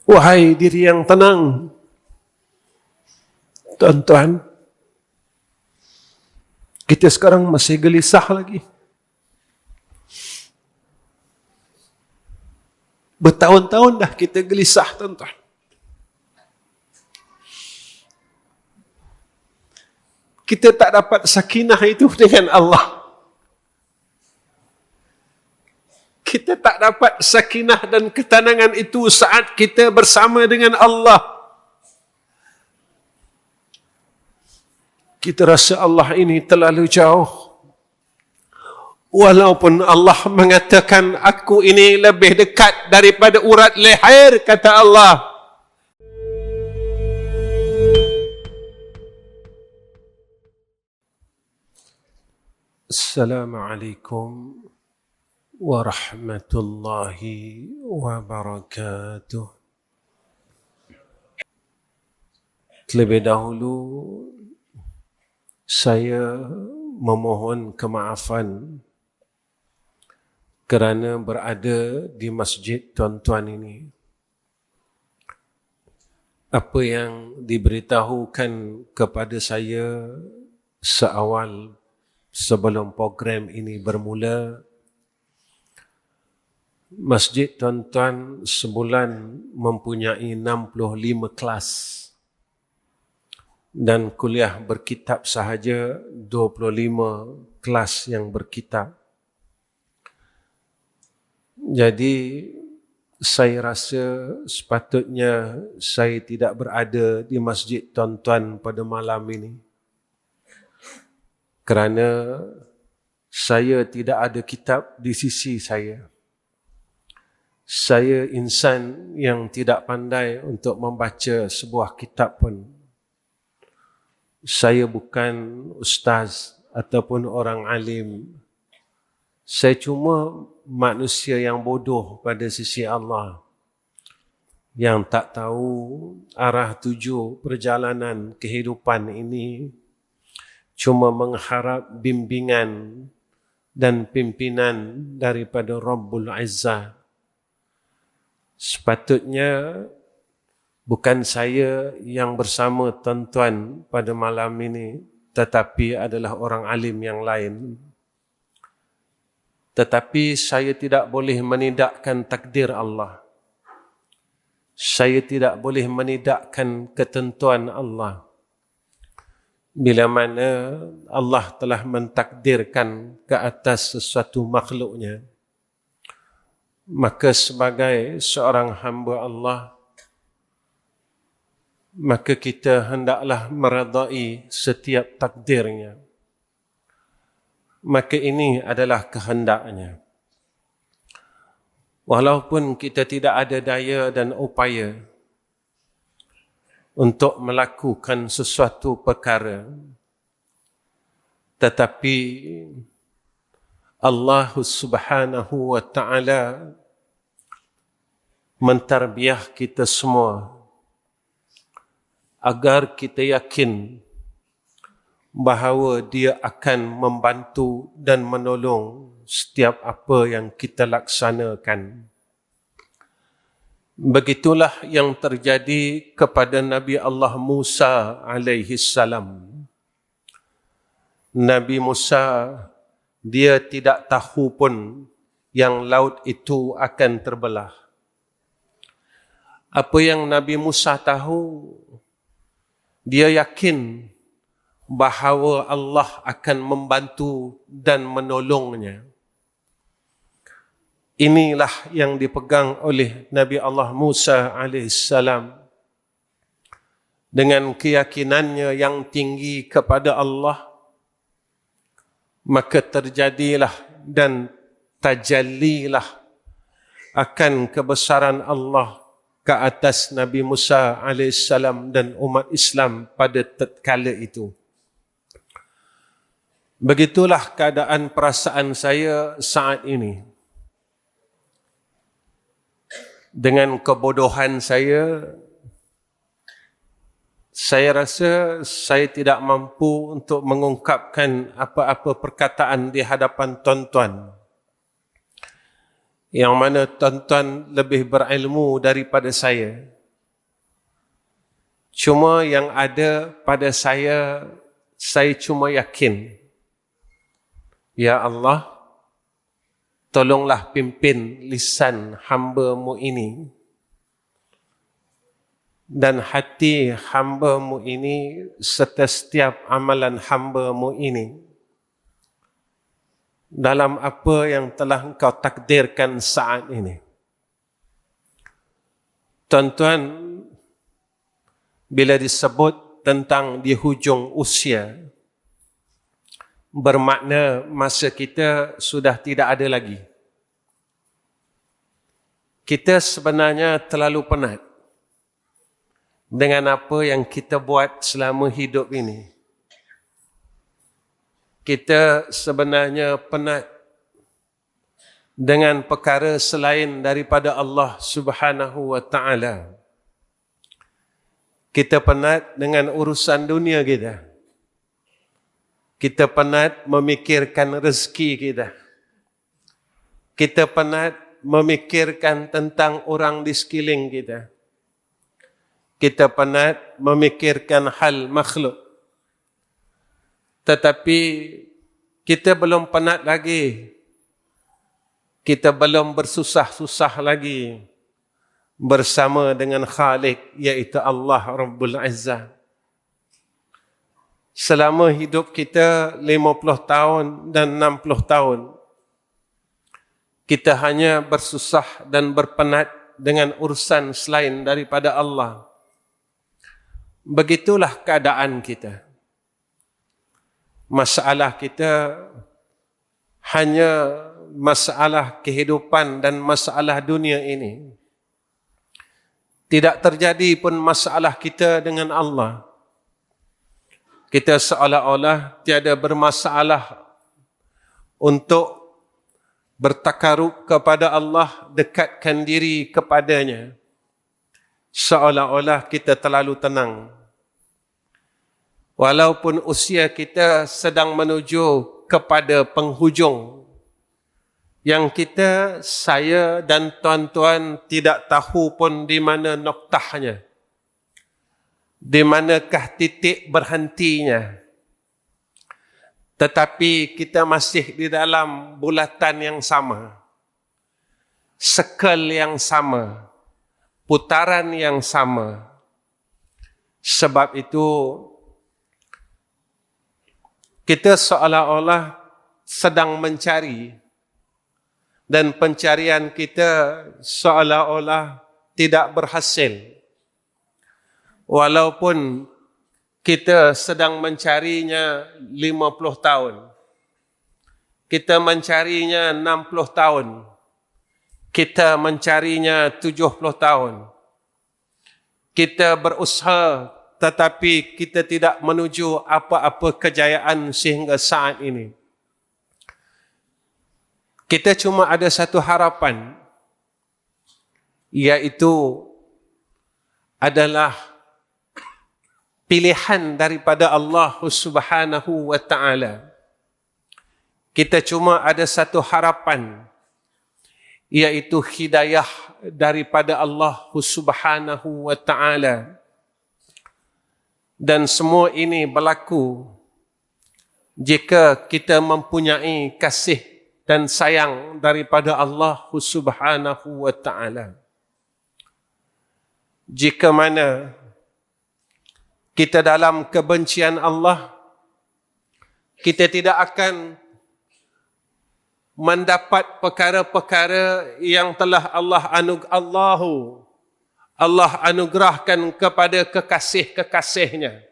Wahai diri yang tenang, tuan-tuan, kita sekarang masih gelisah lagi. Bertahun-tahun dah kita gelisah, tuan-tuan. Kita tak dapat sakinah itu dengan Allah. Kita tak dapat sakinah dan ketenangan itu saat kita bersama dengan Allah. Kita rasa Allah ini terlalu jauh. Walaupun Allah mengatakan aku ini lebih dekat daripada urat leher, kata Allah. Assalamualaikum warahmatullahi wabarakatuh. Terlebih dahulu saya memohon kemaafan kerana berada di masjid tuan-tuan ini. Apa yang diberitahukan kepada saya seawal sebelum program ini bermula, masjid tuan-tuan sebulan mempunyai 65 kelas dan kuliah berkitab sahaja 25 kelas yang berkitab. Jadi saya rasa sepatutnya saya tidak berada di masjid tuan-tuan pada malam ini, kerana saya tidak ada kitab di sisi saya. Saya insan yang tidak pandai untuk membaca sebuah kitab pun. Saya bukan ustaz ataupun orang alim. Saya cuma manusia yang bodoh pada sisi Allah, yang tak tahu arah tuju perjalanan kehidupan ini, cuma mengharap bimbingan dan pimpinan daripada Rabbul Izzah. Sepatutnya bukan saya yang bersama tuan-tuan pada malam ini, tetapi adalah orang alim yang lain. Tetapi saya tidak boleh menidakkan takdir Allah. Saya tidak boleh menidakkan ketentuan Allah. Bila mana Allah telah mentakdirkan ke atas sesuatu makhluknya, maka sebagai seorang hamba Allah, maka kita hendaklah meredai setiap takdirnya. Maka ini adalah kehendaknya. Walaupun kita tidak ada daya dan upaya untuk melakukan sesuatu perkara, tetapi Allah Subhanahu wa ta'ala mentarbiah kita semua agar kita yakin bahawa Dia akan membantu dan menolong setiap apa yang kita laksanakan. Begitulah yang terjadi kepada Nabi Allah Musa alaihi salam. Nabi Musa, dia tidak tahu pun yang laut itu akan terbelah. Apa yang Nabi Musa tahu, dia yakin bahawa Allah akan membantu dan menolongnya. Inilah yang dipegang oleh Nabi Allah Musa alaihissalam. Dengan keyakinannya yang tinggi kepada Allah, maka terjadilah dan tajallilah akan kebesaran Allah ke atas Nabi Musa alaihissalam dan umat Islam pada tatkala itu. Begitulah keadaan perasaan saya saat ini. Dengan kebodohan saya rasa saya tidak mampu untuk mengungkapkan apa-apa perkataan di hadapan tuan-tuan, yang mana tuan-tuan lebih berilmu daripada saya. Cuma yang ada pada saya cuma yakin, ya Allah, tolonglah pimpin lisan hamba-Mu ini dan hati hamba-Mu ini serta setiap amalan hamba-Mu ini dalam apa yang telah Engkau takdirkan saat ini. Tuan-tuan, bila disebut tentang di hujung usia, bermakna masa kita sudah tidak ada lagi. Kita sebenarnya terlalu penat dengan apa yang kita buat selama hidup ini. Kita sebenarnya penat dengan perkara selain daripada Allah Subhanahu wa Ta'ala. Kita penat dengan urusan dunia kita. Kita penat memikirkan rezeki kita. Kita penat memikirkan tentang orang di sekeliling kita. Kita penat memikirkan hal makhluk. Tetapi kita belum penat lagi. Kita belum bersusah-susah lagi bersama dengan Khalik, iaitu Allah Rabbul Izzah. Selama hidup kita 50 tahun dan 60 tahun, kita hanya bersusah dan berpenat dengan urusan selain daripada Allah. Begitulah keadaan kita. Masalah kita hanya masalah kehidupan dan masalah dunia ini. Tidak terjadi pun masalah kita dengan Allah. Kita seolah-olah tiada bermasalah untuk bertakarub kepada Allah, dekatkan diri kepadanya. Seolah-olah kita terlalu tenang. Walaupun usia kita sedang menuju kepada penghujung, yang kita, saya dan tuan-tuan tidak tahu pun di mana noktahnya, di manakah titik berhentinya. Tetapi kita masih di dalam bulatan yang sama, sekel yang sama, putaran yang sama. Sebab itu, kita seolah-olah sedang mencari, dan pencarian kita seolah-olah tidak berhasil. Walaupun kita sedang mencarinya 50 tahun, kita mencarinya 60 tahun, kita mencarinya 70 tahun, kita berusaha tetapi kita tidak menuju apa-apa kejayaan sehingga saat ini. Kita cuma ada satu harapan, iaitu adalah pilihan daripada Allah Subhanahu wa Ta'ala. Kita cuma ada satu harapan, iaitu hidayah daripada Allah Subhanahu wa Ta'ala. Dan semua ini berlaku jika kita mempunyai kasih dan sayang daripada Allah Subhanahu wa Ta'ala. Jika mana kita dalam kebencian Allah, kita tidak akan mendapat perkara-perkara yang telah Allah anugerahkan kepada kekasih-kekasihnya.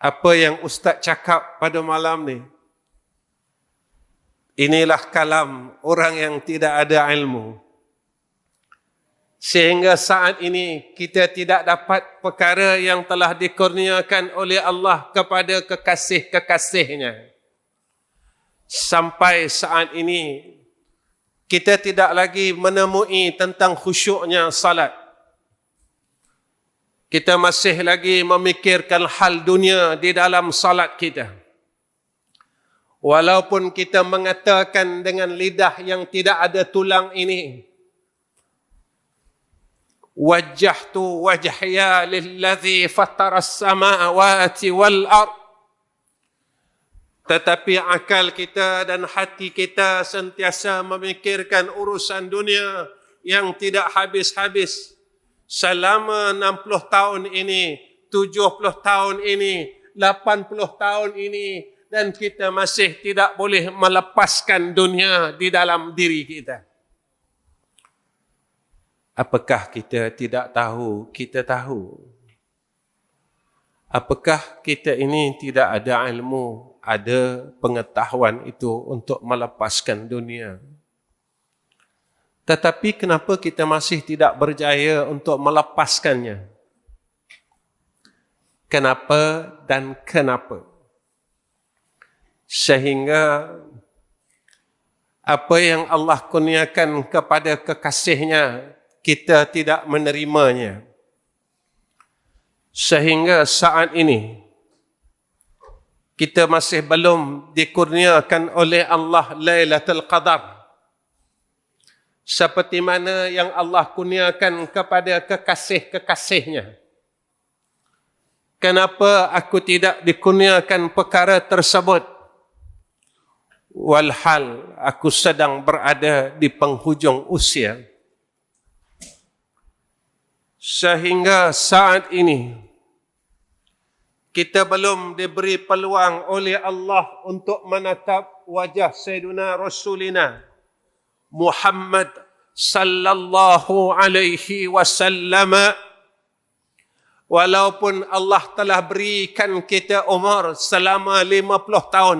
Apa yang Ustaz cakap pada malam ni, inilah kalam orang yang tidak ada ilmu. Sehingga saat ini kita tidak dapat perkara yang telah dikurniakan oleh Allah kepada kekasih-kekasihnya. Sampai saat ini kita tidak lagi menemui tentang khusyuknya salat. Kita masih lagi memikirkan hal dunia di dalam salat kita. Walaupun kita mengatakan dengan lidah yang tidak ada tulang ini, wajjahtu wajhiya lilladzi fatara as-samawati wal ard. Tetapi akal kita dan hati kita sentiasa memikirkan urusan dunia yang tidak habis-habis. Selama 60 tahun ini, 70 tahun ini, 80 tahun ini, dan kita masih tidak boleh melepaskan dunia di dalam diri kita. Apakah kita tidak tahu? Kita tahu. Apakah kita ini tidak ada ilmu, ada pengetahuan itu untuk melepaskan dunia? Tetapi kenapa kita masih tidak berjaya untuk melepaskannya? Kenapa dan kenapa? Sehingga apa yang Allah kurniakan kepada kekasihnya, kita tidak menerimanya. Sehingga saat ini, kita masih belum dikurniakan oleh Allah Lailatul Qadar. Seperti mana yang Allah kurniakan kepada kekasih-kekasihnya. Kenapa aku tidak dikurniakan perkara tersebut? Walhal aku sedang berada di penghujung usia. Sehingga saat ini, kita belum diberi peluang oleh Allah untuk menatap wajah Sayyidina Rasulina Muhammad sallallahu alaihi wasallam. Walaupun Allah telah berikan kita umur selama 50 tahun.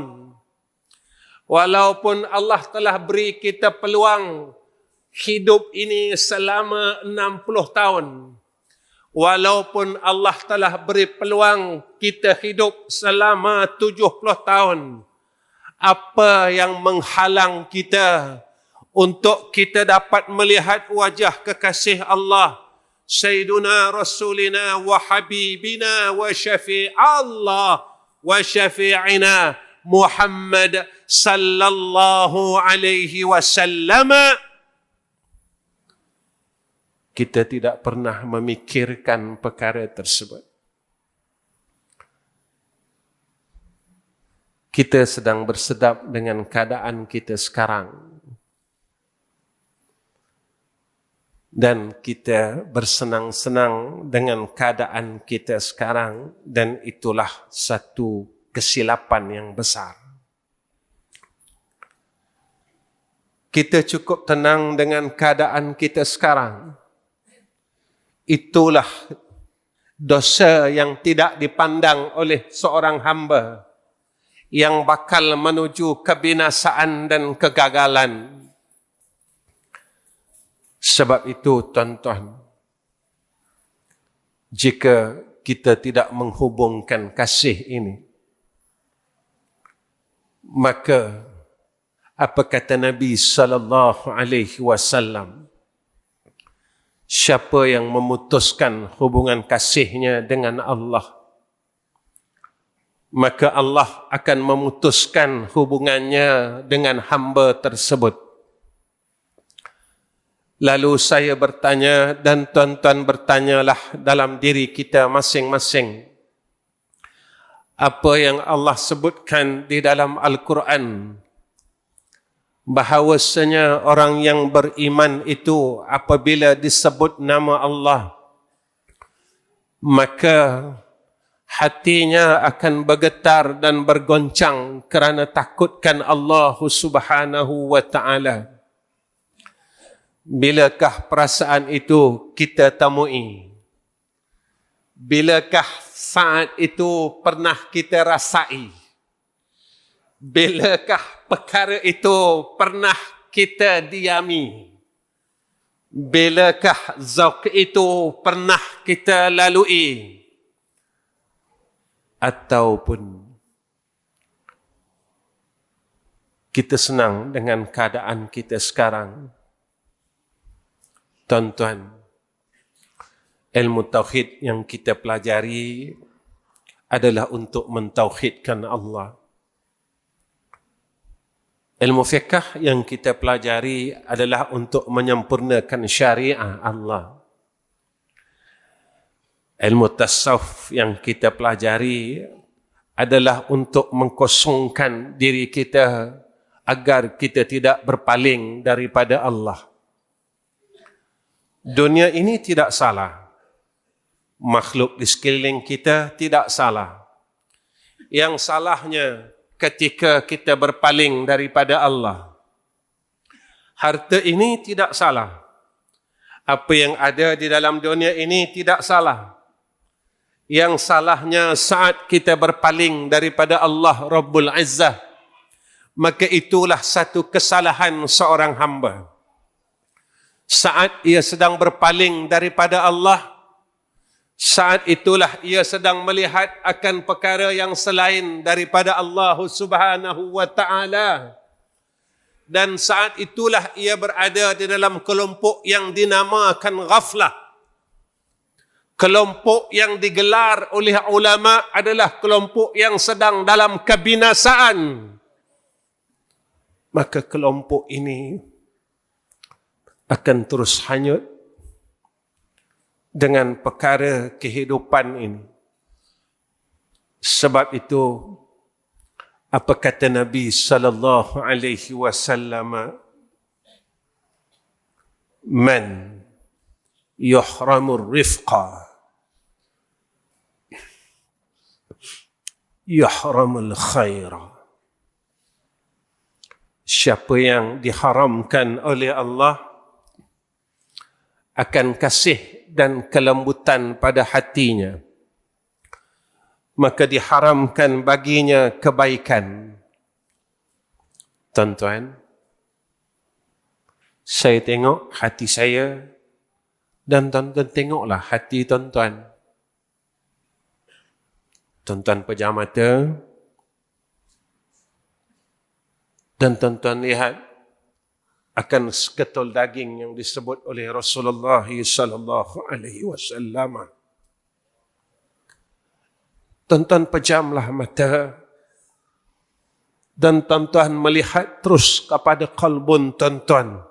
Walaupun Allah telah beri kita peluang hidup ini selama 60 tahun. Walaupun Allah telah beri peluang kita hidup selama 70 tahun. Apa yang menghalang kita untuk kita dapat melihat wajah kekasih Allah, Sayyiduna Rasulina wa Habibina wa Syafi' Allah wa Syafi'ina Muhammad sallallahu alaihi wasallam? Kita tidak pernah memikirkan perkara tersebut. Kita sedang bersedap dengan keadaan kita sekarang. Dan kita bersenang-senang dengan keadaan kita sekarang, dan itulah satu kesilapan yang besar. Kita cukup tenang dengan keadaan kita sekarang. Itulah dosa yang tidak dipandang oleh seorang hamba yang bakal menuju kebinasaan dan kegagalan. Sebab itu, tuan-tuan, jika kita tidak menghubungkan kasih ini, maka apa kata Nabi sallallahu alaihi wasallam? Siapa yang memutuskan hubungan kasihnya dengan Allah, maka Allah akan memutuskan hubungannya dengan hamba tersebut. Lalu saya bertanya dan tuan-tuan bertanyalah dalam diri kita masing-masing. Apa yang Allah sebutkan di dalam Al-Quran, bahawasanya orang yang beriman itu apabila disebut nama Allah, maka hatinya akan bergetar dan bergoncang kerana takutkan Allah Subhanahu wa ta'ala. Bilakah perasaan itu kita temui? Bilakah saat itu pernah kita rasai? Bilakah perkara itu pernah kita diami? Bilakah zauq itu pernah kita lalui? Ataupun kita senang dengan keadaan kita sekarang? Tuan-tuan, ilmu tauhid yang kita pelajari adalah untuk mentauhidkan Allah. Ilmu fiqh yang kita pelajari adalah untuk menyempurnakan syariat Allah. Ilmu tasawuf yang kita pelajari adalah untuk mengkosongkan diri kita agar kita tidak berpaling daripada Allah. Dunia ini tidak salah. Makhluk di sekeliling kita tidak salah. Yang salahnya ketika kita berpaling daripada Allah. Harta ini tidak salah. Apa yang ada di dalam dunia ini tidak salah. Yang salahnya saat kita berpaling daripada Allah Rabbul Izzah, maka itulah satu kesalahan seorang hamba. Saat ia sedang berpaling daripada Allah, saat itulah ia sedang melihat akan perkara yang selain daripada Allah Subhanahu wa Ta'ala. Dan saat itulah ia berada di dalam kelompok yang dinamakan ghaflah. Kelompok yang digelar oleh ulama adalah kelompok yang sedang dalam kebinasaan. Maka kelompok ini akan terus hanyut dengan perkara kehidupan ini. Sebab itu, apa kata Nabi sallallahu alaihi wasallam? Man yuhramur rifqa yuhramul khaira. Siapa yang diharamkan oleh Allah akan kasih dan kelembutan pada hatinya, maka diharamkan baginya kebaikan. Tuan-tuan, saya tengok hati saya dan tuan-tuan tengoklah hati tuan-tuan. Tuan-tuan pejam mata dan tuan-tuan lihat akan seketul daging yang disebut oleh Rasulullah sallallahu alaihi wasallam. Tuan-tuan pejamlah mata dan tuan-tuan melihat terus kepada kalbun tuan-tuan.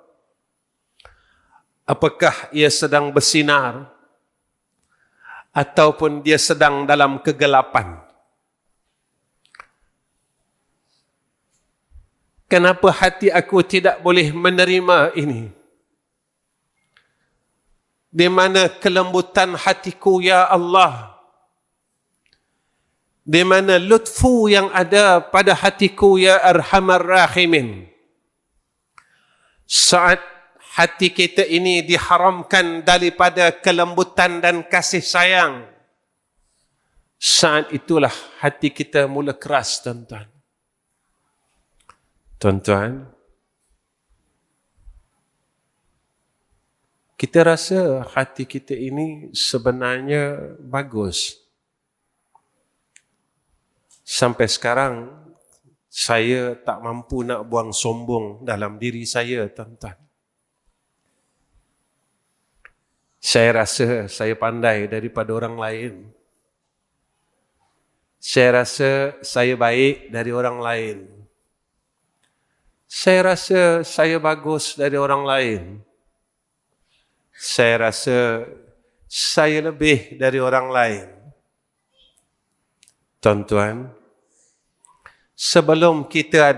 Apakah ia sedang bersinar ataupun dia sedang dalam kegelapan? Kenapa hati aku tidak boleh menerima ini? Di mana kelembutan hatiku, ya Allah? Di mana lutfu yang ada pada hatiku, ya Arhamar Rahimin? Saat hati kita ini diharamkan daripada kelembutan dan kasih sayang, saat itulah hati kita mula keras, tuan-tuan. Tuan-tuan, kita rasa hati kita ini sebenarnya bagus. Sampai sekarang, saya tak mampu nak buang sombong dalam diri saya, tuan-tuan. Saya rasa saya pandai daripada orang lain. Saya rasa saya baik dari orang lain. Saya rasa saya bagus dari orang lain. Saya rasa saya lebih dari orang lain. Tuan-tuan, sebelum kita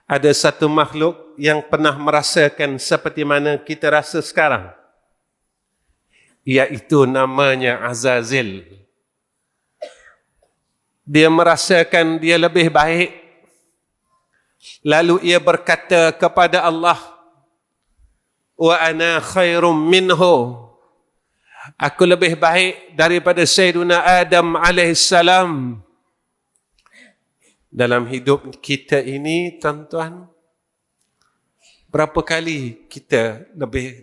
ada satu makhluk yang pernah merasakan seperti mana kita rasa sekarang, iaitu namanya Azazil. Dia merasakan dia lebih baik. Lalu ia berkata kepada Allah, wa ana khairum minhu. Aku lebih baik daripada Sayyiduna Adam alaihissalam. Dalam hidup kita ini, tuan-tuan, berapa kali kita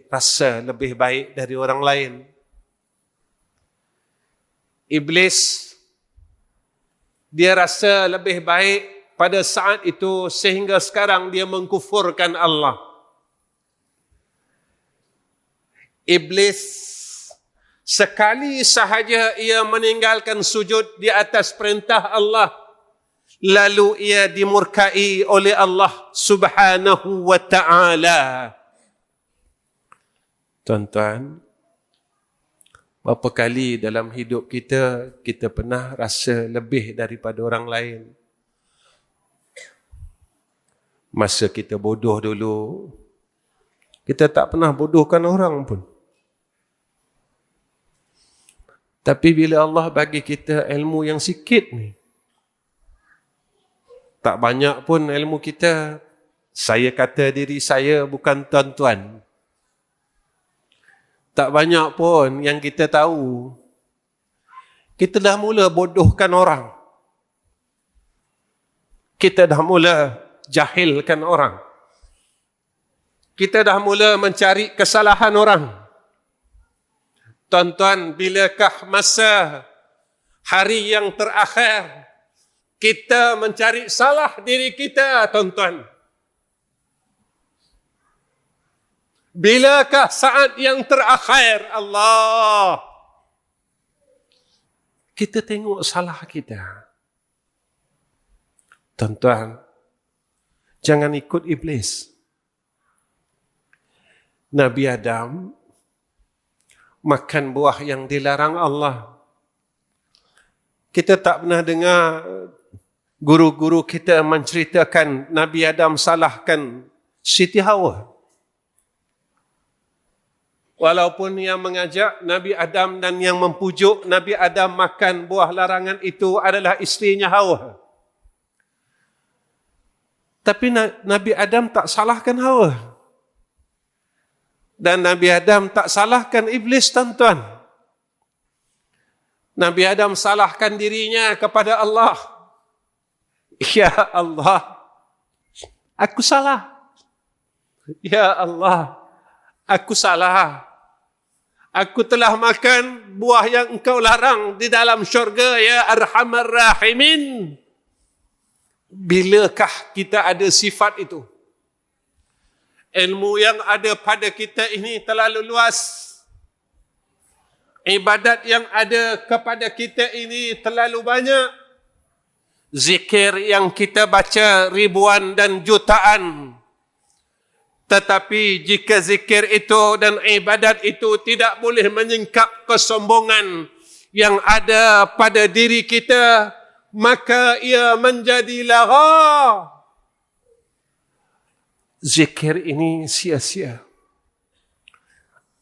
rasa lebih baik dari orang lain? Iblis, dia rasa lebih baik pada saat itu sehingga sekarang dia mengkufurkan Allah. Iblis, sekali sahaja ia meninggalkan sujud di atas perintah Allah, lalu ia dimurkai oleh Allah Subhanahu wa Ta'ala. Tuan-tuan, Berapa kali dalam hidup kita, kita pernah rasa lebih daripada orang lain. Masa kita bodoh dulu, kita tak pernah bodohkan orang pun. Tapi bila Allah bagi kita ilmu yang sikit ni, tak banyak pun ilmu kita. Saya kata diri saya bukan tuan-tuan. Tak banyak pun yang kita tahu. Kita dah mula bodohkan orang. Kita dah mula jahilkan orang. Kita dah mula mencari kesalahan orang. Tuan-tuan, bilakah masa hari yang terakhir kita mencari salah diri kita, tuan-tuan? Bilakah saat yang terakhir Allah kita tengok salah kita? Tuan-tuan, jangan ikut iblis. Nabi Adam makan buah yang dilarang Allah. Kita tak pernah dengar guru-guru kita menceritakan Nabi Adam salahkan Siti Hawa. Walaupun yang mengajak Nabi Adam dan yang mempujuk Nabi Adam makan buah larangan itu adalah isterinya Hawa. Tapi Nabi Adam tak salahkan Hawa. Dan Nabi Adam tak salahkan iblis, tuan-tuan. Nabi Adam salahkan dirinya kepada Allah. Ya Allah, aku salah. Ya Allah, aku salah. Aku telah makan buah yang engkau larang di dalam syurga, ya Arhamar Rahimin. Bilakah kita ada sifat itu? Ilmu yang ada pada kita ini terlalu luas. Ibadat yang ada kepada kita ini terlalu banyak. Zikir yang kita baca ribuan dan jutaan. Tetapi jika zikir itu dan ibadat itu tidak boleh menyingkap kesombongan yang ada pada diri kita, maka ia menjadi lara. Zikir ini sia-sia.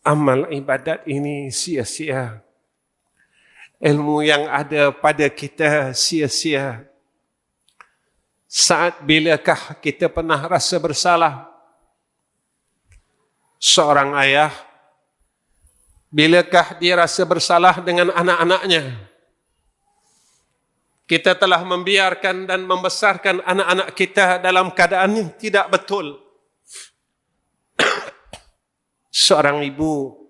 Amal ibadat ini sia-sia. Ilmu yang ada pada kita sia-sia. Saat bilakah kita pernah rasa bersalah? Seorang ayah, bilakah dia rasa bersalah dengan anak-anaknya? Kita telah membiarkan dan membesarkan anak-anak kita dalam keadaan yang tidak betul. Seorang ibu,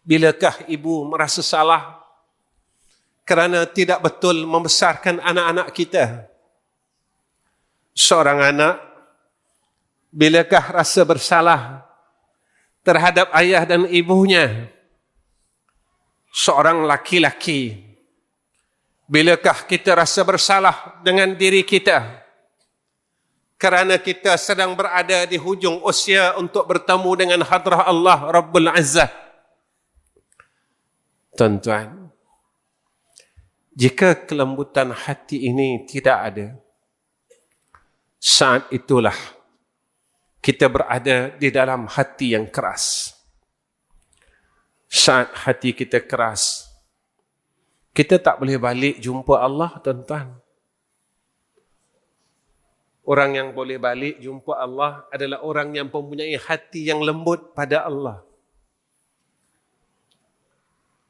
bilakah ibu merasa salah kerana tidak betul membesarkan anak-anak kita? Seorang anak, bilakah rasa bersalah terhadap ayah dan ibunya? Seorang laki-laki, bilakah kita rasa bersalah dengan diri kita kerana kita sedang berada di hujung usia untuk bertemu dengan hadrah Allah Rabbul Izzah? Tuan-tuan, jika kelembutan hati ini tidak ada, saat itulah kita berada di dalam hati yang keras. Saat hati kita keras, kita tak boleh balik jumpa Allah, tuan-tuan. Orang yang boleh balik jumpa Allah adalah orang yang mempunyai hati yang lembut pada Allah.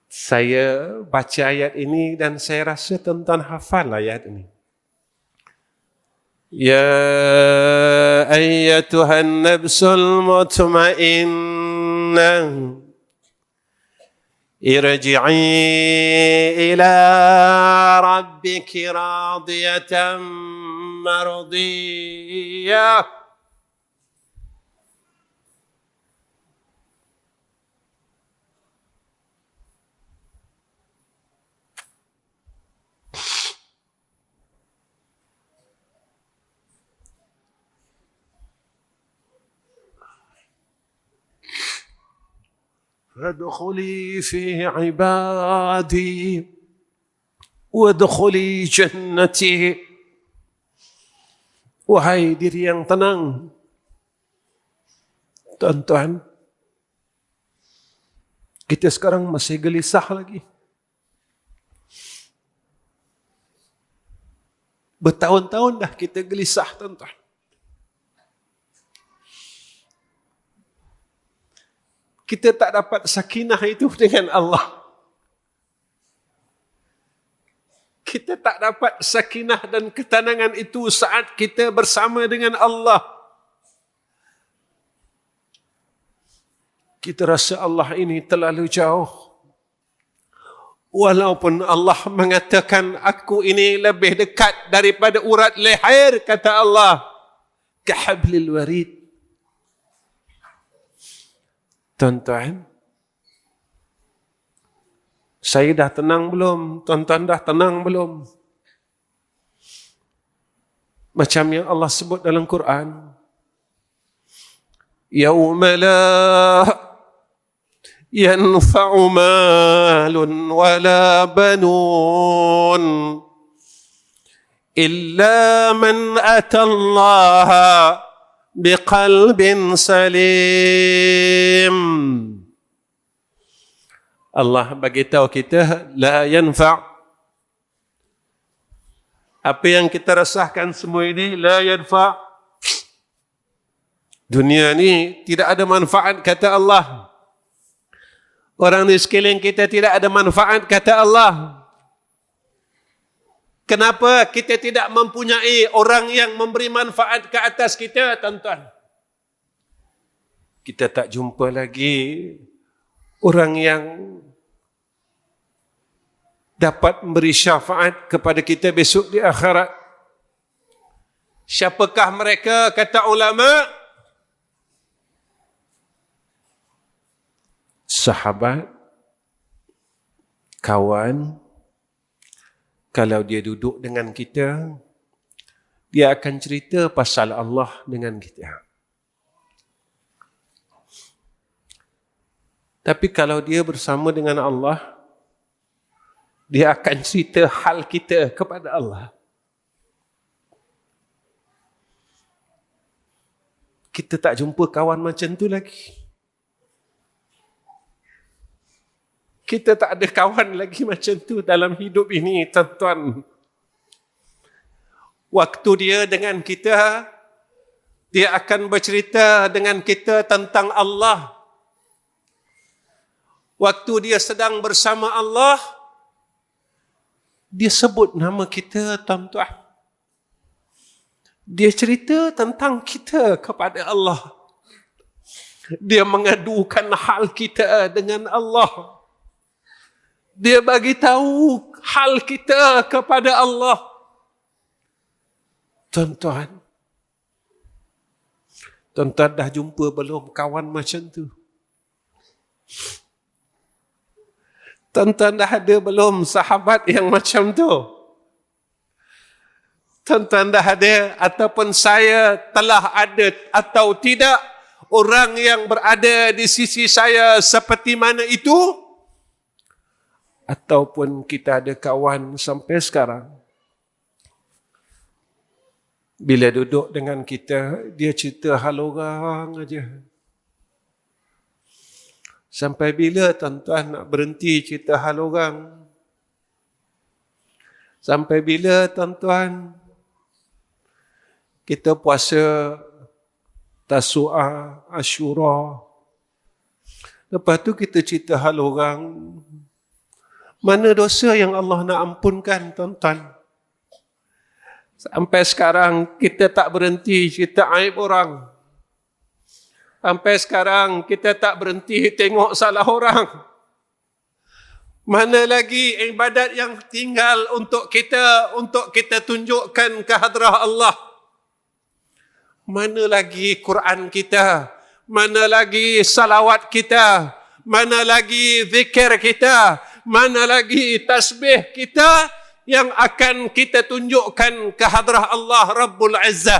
Saya baca ayat ini dan saya rasa tuan-tuan hafal ayat ini. Ya ayyatuhan nafsul mutmainnah, irji'i ila rabbiki radiyatan mardiyah. Fadkhuli fi ibadi wadkhuli jannati. Wahai diri yang tenang, tuan-tuan, kita sekarang masih gelisah lagi. Bertahun-tahun dah kita gelisah, tuan-tuan. Kita tak dapat sakinah itu dengan Allah. Kita tak dapat sakinah dan ketenangan itu saat kita bersama dengan Allah. Kita rasa Allah ini terlalu jauh. Walaupun Allah mengatakan aku ini lebih dekat daripada urat leher, kata Allah, kahablil warid. Tuan-tuan, saya dah tenang belum? Tuan-tuan dah tenang belum? Macam yang Allah sebut dalam Quran, yauma la yanfa'u malun wala banun illa man atallaha biqalbin salim. Allah bagi tahu kita la yanfa'. Apa yang kita rasakan semua ini la yanfa'. Dunia ni tidak ada manfaat, kata Allah. Orang di sekeliling kita tidak ada manfaat, kata Allah. Kenapa kita tidak mempunyai orang yang memberi manfaat ke atas kita, tuan-tuan? Kita tak jumpa lagi orang yang dapat memberi syafaat kepada kita besok di akhirat. Siapakah mereka, kata ulama? Sahabat, kawan. Kalau dia duduk dengan kita, dia akan cerita pasal Allah dengan kita. Tapi kalau dia bersama dengan Allah, dia akan cerita hal kita kepada Allah. Kita tak jumpa kawan macam tu lagi. Kita tak ada kawan lagi macam tu dalam hidup ini, tuan-tuan. Waktu dia dengan kita, dia akan bercerita dengan kita tentang Allah. Waktu dia sedang bersama Allah, dia sebut nama kita, tuan-tuan. Dia cerita tentang kita kepada Allah. Dia mengadukan hal kita dengan Allah. Dia bagi tahu hal kita kepada Allah. Tuan-tuan, tuan-tuan dah jumpa belum kawan macam tu? Tuan-tuan dah ada belum sahabat yang macam tu? Tuan-tuan dah ada ataupun saya telah ada atau tidak orang yang berada di sisi saya seperti mana itu? Ataupun kita ada kawan sampai sekarang, bila duduk dengan kita, dia cerita hal orang aja. Sampai bila tuan-tuan nak berhenti cerita hal orang? Sampai bila tuan-tuan kita puasa Tasu'ah, Asyura, lepas tu kita cerita hal orang? Mana dosa yang Allah nak ampunkan, tuan-tuan? Sampai sekarang kita tak berhenti cerita aib orang. Sampai sekarang kita tak berhenti tengok salah orang. Mana lagi ibadat yang tinggal untuk kita tunjukkan ke hadrah Allah? Mana lagi Quran kita? Mana lagi salawat kita? Mana lagi zikir kita? Mana lagi tasbih kita yang akan kita tunjukkan ke hadrah Allah Rabbul Izzah?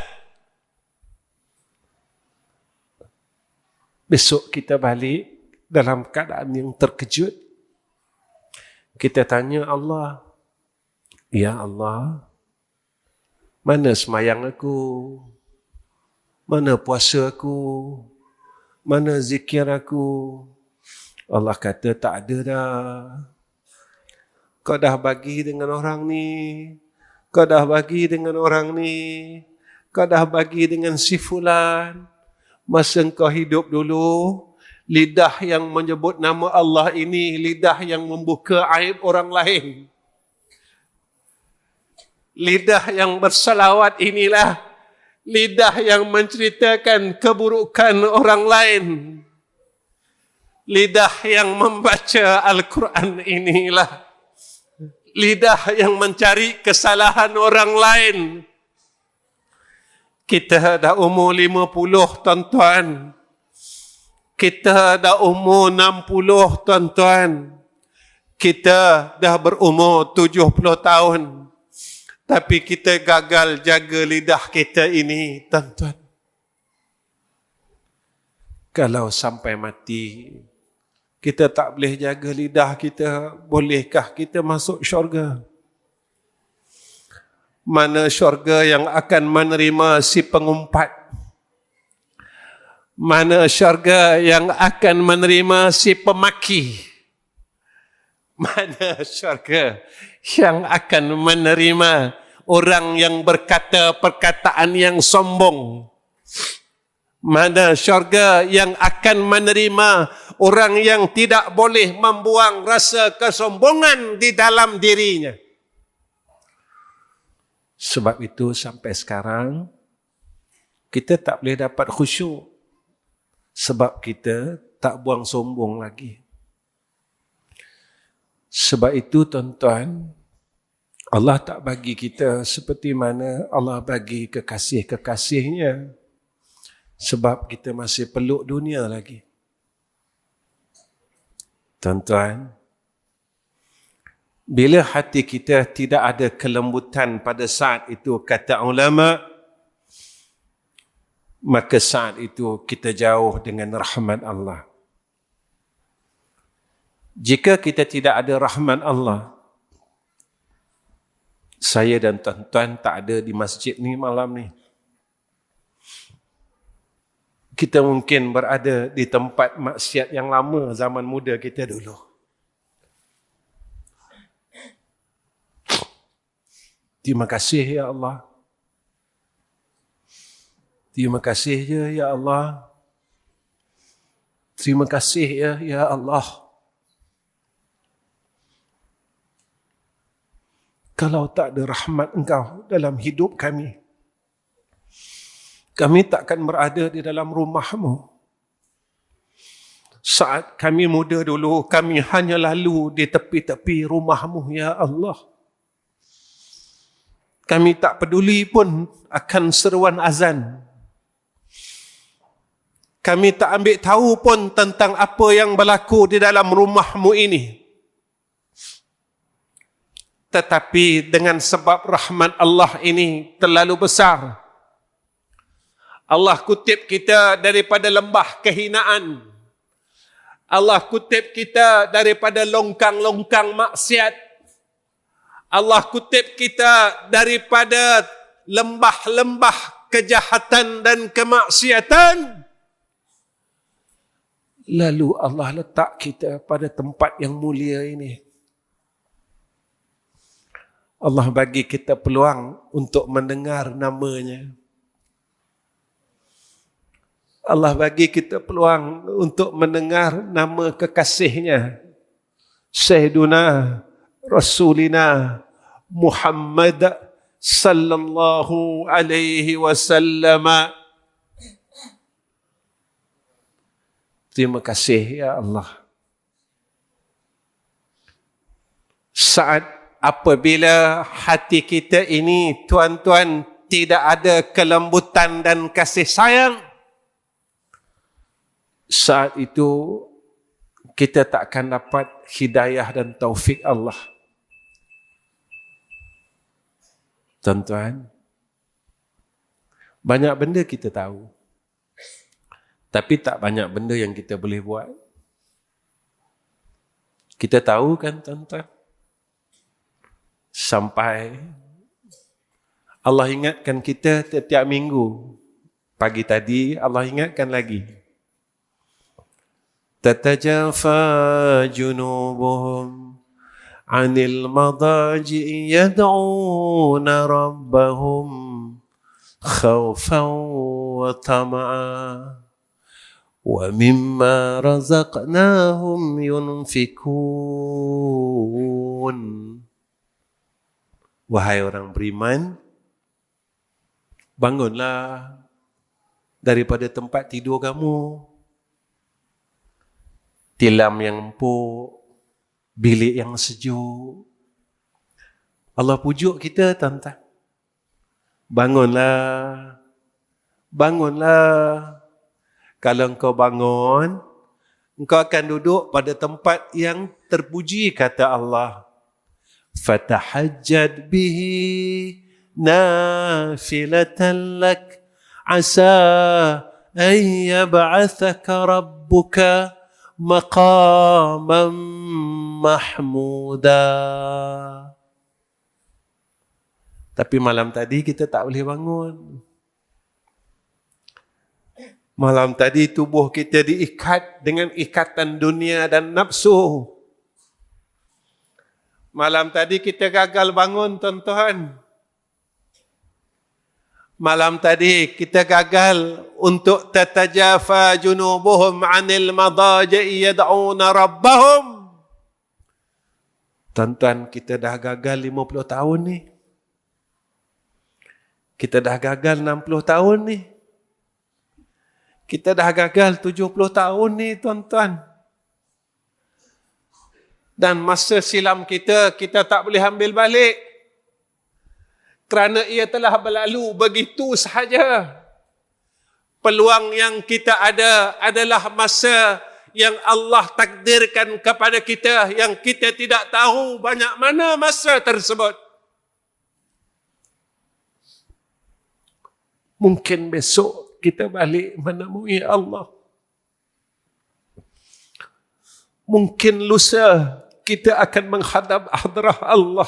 Besok kita balik dalam keadaan yang terkejut. Kita tanya Allah, ya Allah, mana semayang aku? Mana puasa aku? Mana zikir aku? Allah kata, tak ada dah. Kau dah bagi dengan orang ni. Kau dah bagi dengan orang ni. Kau dah bagi dengan si fulan. Masa kau hidup dulu, lidah yang menyebut nama Allah ini, lidah yang membuka aib orang lain. Lidah yang bersalawat inilah lidah yang menceritakan keburukan orang lain. Lidah yang membaca Al-Quran inilah lidah yang mencari kesalahan orang lain. Kita dah umur 50, tuan-tuan. Kita dah umur 60, tuan-tuan. Kita dah berumur 70 tahun. Tapi kita gagal jaga lidah kita ini, tuan-tuan. Kalau sampai mati, kita tak boleh jaga lidah kita, bolehkah kita masuk syurga? Mana syurga yang akan menerima si pengumpat? Mana syurga yang akan menerima si pemaki? Mana syurga yang akan menerima orang yang berkata perkataan yang sombong? Mana syurga yang akan menerima orang yang tidak boleh membuang rasa kesombongan di dalam dirinya? Sebab itu sampai sekarang kita tak boleh dapat khusyuk. Sebab kita tak buang sombong lagi. Sebab itu tuan-tuan, Allah tak bagi kita seperti mana Allah bagi kekasih-kekasihnya. Sebab kita masih peluk dunia lagi. Tuan-tuan, bila hati kita tidak ada kelembutan pada saat itu, kata ulama, maka saat itu kita jauh dengan rahmat Allah. Jika kita tidak ada rahmat Allah, saya dan tuan-tuan tak ada di masjid ni malam ni. Kita mungkin berada di tempat maksiat yang lama zaman muda kita dulu. Terima kasih ya Allah. Terima kasih ya Allah. Terima kasih ya Allah. Kalau tak ada rahmat Engkau dalam hidup kami, kami takkan berada di dalam rumah-Mu. Saat kami muda dulu, kami hanya lalu di tepi-tepi rumah-Mu, ya Allah. Kami tak peduli pun akan seruan azan. Kami tak ambil tahu pun tentang apa yang berlaku di dalam rumah-Mu ini. Tetapi dengan sebab rahmat Allah ini terlalu besar, Allah kutip kita daripada lembah kehinaan. Allah kutip kita daripada longkang-longkang maksiat. Allah kutip kita daripada lembah-lembah kejahatan dan kemaksiatan. Lalu Allah letak kita pada tempat yang mulia ini. Allah bagi kita peluang untuk mendengar nama-Nya. Allah bagi kita peluang untuk mendengar nama kekasihnya, Sayyiduna Rasulina Muhammad sallallahu alaihi wasallam. Terima kasih ya Allah. Saat apabila hati kita ini, tuan-tuan, tidak ada kelembutan dan kasih sayang, saat itu kita tak akan dapat hidayah dan taufik Allah. Tuan-tuan, banyak benda kita tahu, tapi tak banyak benda yang kita boleh buat. Kita tahu kan tuan-tuan? Sampai Allah ingatkan kita setiap minggu. Pagi tadi Allah ingatkan lagi. Tatajafa junubuhum 'anil madaji'i yad'una rabbahum khawfan wa tama'a wa mimma razaqnahum yunfikun. Wahai orang beriman, bangunlah daripada tempat tidur kamu. Tilam yang empuk, bilik yang sejuk. Allah pujuk kita, tuan-tuan. Bangunlah. Bangunlah. Kalau engkau bangun, engkau akan duduk pada tempat yang terpuji, kata Allah. Fatahajjad bihi nafilatan lak asa an yab'athaka rabbuka maqaman mahmuda. Tapi malam tadi kita tak boleh bangun. Malam tadi tubuh kita diikat dengan ikatan dunia dan nafsu. Malam tadi kita gagal bangun, tuan-tuan. Malam tadi kita gagal untuk tatajafa junubuhum 'anil madaji'i yad'una rabbahum. Tuan-tuan, kita dah gagal 50 tahun ni. Kita dah gagal 60 tahun ni. Kita dah gagal 70 tahun ni, tuan-tuan. Dan masa silam kita tak boleh ambil balik. Kerana ia telah berlalu begitu sahaja. Peluang yang kita ada adalah masa yang Allah takdirkan kepada kita, yang kita tidak tahu banyak mana masa tersebut. Mungkin besok kita balik menemui Allah. Mungkin lusa kita akan menghadap hadrah Allah.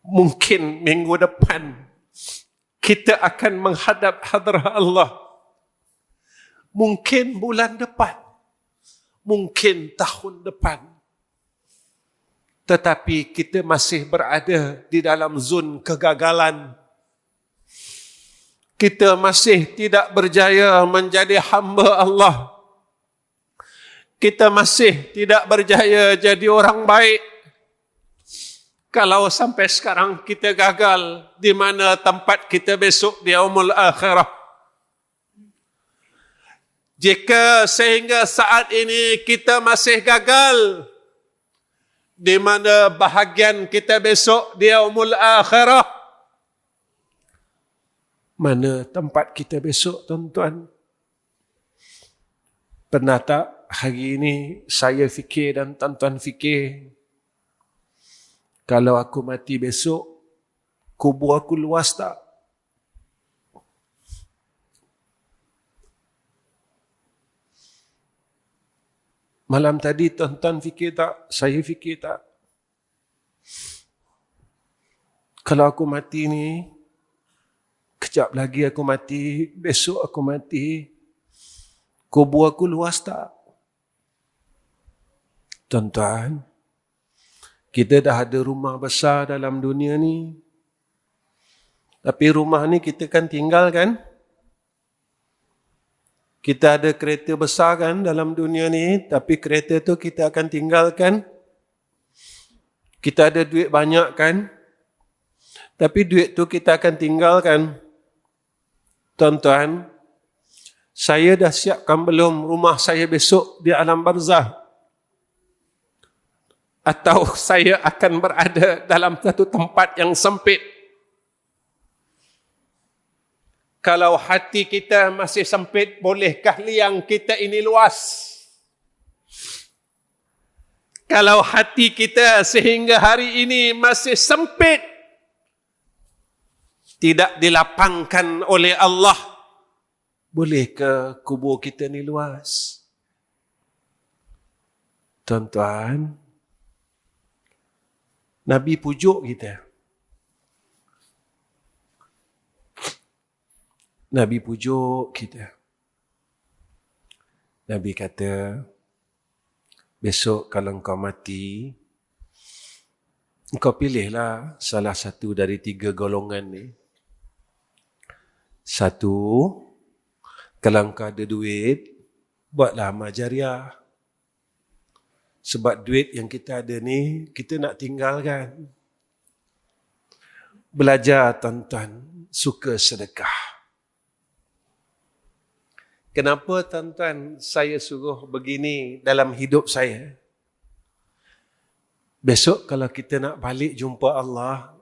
Mungkin minggu depan kita akan menghadap hadrah Allah. Mungkin bulan depan. Mungkin tahun depan. Tetapi kita masih berada di dalam zon kegagalan. Kita masih tidak berjaya menjadi hamba Allah. Kita masih tidak berjaya jadi orang baik. Kalau sampai sekarang kita gagal, di mana tempat kita besok di yaumul akhirah? Jika sehingga saat ini kita masih gagal, di mana bahagian kita besok di yaumul akhirah? Mana tempat kita besok, tuan-tuan? Pernah tak hari ini saya fikir dan tuan-tuan fikir, kalau aku mati besok, kubur aku luas tak? Malam tadi tuan-tuan fikir tak? Saya fikir tak? Kalau aku mati ni, kejap lagi aku mati, besok aku mati, kubur aku luas tak? Tuan-tuan, kita dah ada rumah besar dalam dunia ni. Tapi rumah ni kita kan tinggal kan? Kita ada kereta besar kan dalam dunia ni, tapi kereta tu kita akan tinggalkan. Kita ada duit banyak kan? Tapi duit tu kita akan tinggalkan. Tuan-tuan, saya dah siapkan belum rumah saya besok di alam barzah? Atau saya akan berada dalam satu tempat yang sempit? Kalau hati kita masih sempit, bolehkah liang kita ini luas? Kalau hati kita sehingga hari ini masih sempit, tidak dilapangkan oleh Allah, bolehkah kubur kita ini luas? Tuan-tuan, Nabi pujuk kita. Nabi pujuk kita. Nabi kata, besok kalau engkau mati, engkau pilihlah salah satu dari 3 golongan ni. Satu, kalau engkau ada duit, buatlah amal jariah. Sebab duit yang kita ada ni, kita nak tinggalkan. Belajar tuan-tuan, suka sedekah. Kenapa tuan-tuan saya suruh begini dalam hidup saya? Besok kalau kita nak balik jumpa Allah,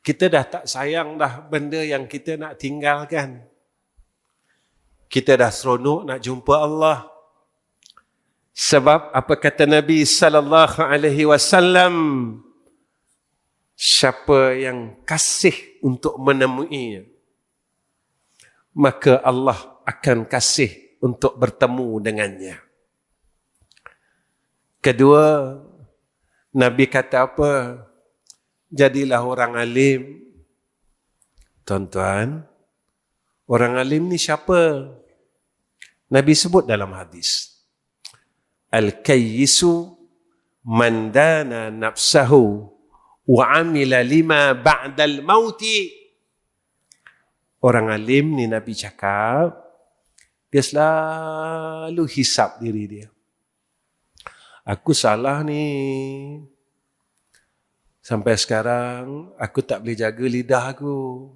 kita dah tak sayang dah benda yang kita nak tinggalkan. Kita dah seronok nak jumpa Allah. Sebab apa kata Nabi sallallahu alaihi wasallam? Siapa yang kasih untuk menemuinya, maka Allah akan kasih untuk bertemu dengannya. Kedua, Nabi kata apa? Jadilah orang alim. Tuan-tuan, orang alim ni siapa? Nabi sebut dalam hadis. Al-kayyisu man dana nafsahu wa amila lima ba'dal mauti. Orang alim ni Nabi cakap, dia selalu hisap diri dia. Aku salah ni. Sampai sekarang, aku tak boleh jaga lidah aku.